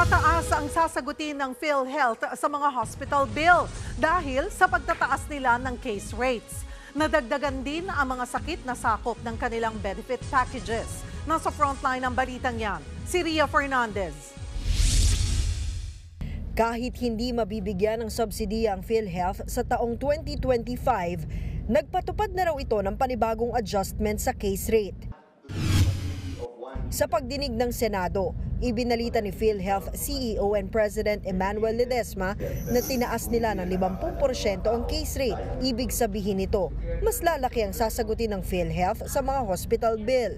Tataas ang sasagutin ng PhilHealth sa mga hospital bill dahil sa pagtataas nila ng case rates. Nadagdagan din ang mga sakit na sakop ng kanilang benefit packages. Nasa frontline ng balitang yan, si Ria Fernandez. Kahit hindi mabibigyan ng subsidiya ang PhilHealth sa taong 2025, nagpatupad na raw ito ng panibagong adjustment sa case rate. Sa pagdinig ng Senado, ibinalita ni PhilHealth CEO and President Emmanuel Ledesma na tinaas nila ng 50% ang case rate. Ibig sabihin nito, mas lalaki ang sasagutin ng PhilHealth sa mga hospital bill.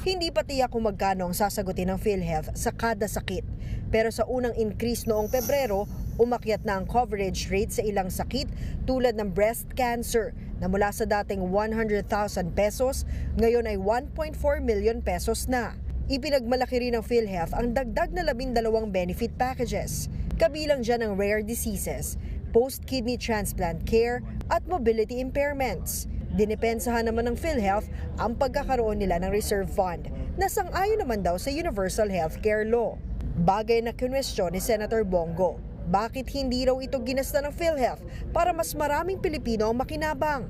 Hindi pa tiyak kung magkano ang sasagutin ng PhilHealth sa kada sakit. Pero sa unang increase noong Pebrero, umakyat na ang coverage rate sa ilang sakit tulad ng breast cancer na mula sa dating 100,000 pesos, ngayon ay 1.4 million pesos na. Ipinagmalaki rin ng PhilHealth ang dagdag na 12 benefit packages. Kabilang dyan ang rare diseases, post-kidney transplant care at mobility impairments. Dinipensahan naman ng PhilHealth ang pagkakaroon nila ng reserve fund na sang-ayon naman daw sa Universal Healthcare Law. Bagay na kinwestiyon ni Senator Bongo. Bakit hindi raw ito ginasta ng PhilHealth para mas maraming Pilipino ang makinabang?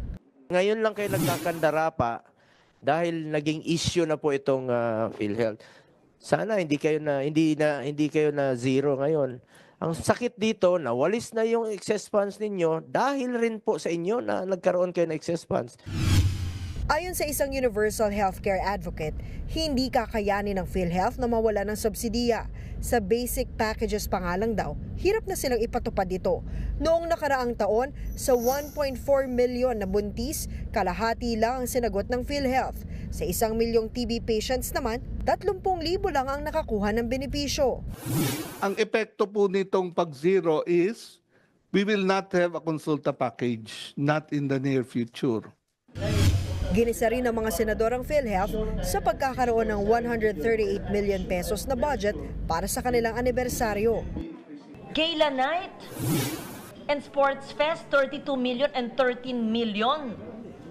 Ngayon lang kayo nagkakandara pa dahil naging issue na po itong PhilHealth. Sana hindi kayo na zero ngayon. Ang sakit dito, nawalis na yung excess funds ninyo dahil rin po sa inyo na nagkaroon kayo ng excess funds. Ayon sa isang universal healthcare advocate, hindi kakayanin ng PhilHealth na mawala ng subsidiya. Sa basic packages pa nga lang daw, hirap na silang ipatupad ito. Noong nakaraang taon, sa 1.4 milyon na buntis, kalahati lang ang sinagot ng PhilHealth. Sa 1 milyong TB patients naman, 30,000 lang ang nakakuha ng benepisyo. Ang epekto po nitong pag-zero is, we will not have a consulta package, not in the near future. Ginisa rin ng mga senador ang PhilHealth sa pagkakaroon ng 138 million pesos na budget para sa kanilang anibersaryo. Gala Night and Sports Fest, 32 million and 13 million.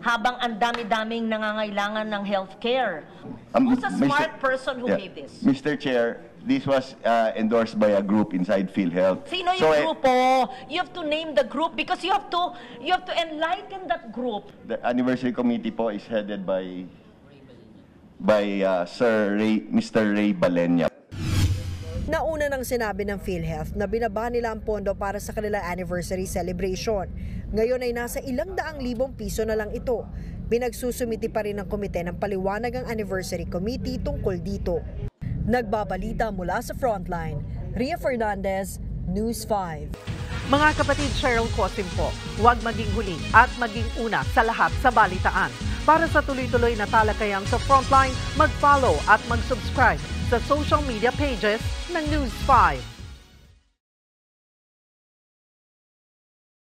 Habang ang dami-daming nangangailangan ng healthcare. Who's a smart person who made this? Mr. Chair, this was endorsed by a group inside PhilHealth. Sino yung grupo? You have to name the group because you have to enlighten that group. The anniversary committee po is headed by Mr. Ray Balenya. Nauna nang sinabi ng PhilHealth na binaba nila ang pondo para sa kanilang anniversary celebration. Ngayon ay nasa 200,000 piso na lang ito. Pinagsusumiti pa rin ng komite ng paliwanag ang anniversary committee tungkol dito. Nagbabalita mula sa Frontline, Ria Fernandez, News 5. Mga kapatid, Cheryl Cosim po, huwag maging huli at maging una sa lahat sa balitaan. Para sa tuloy-tuloy na talakayan sa Frontline, mag-follow at mag-subscribe sa social media pages ng News 5.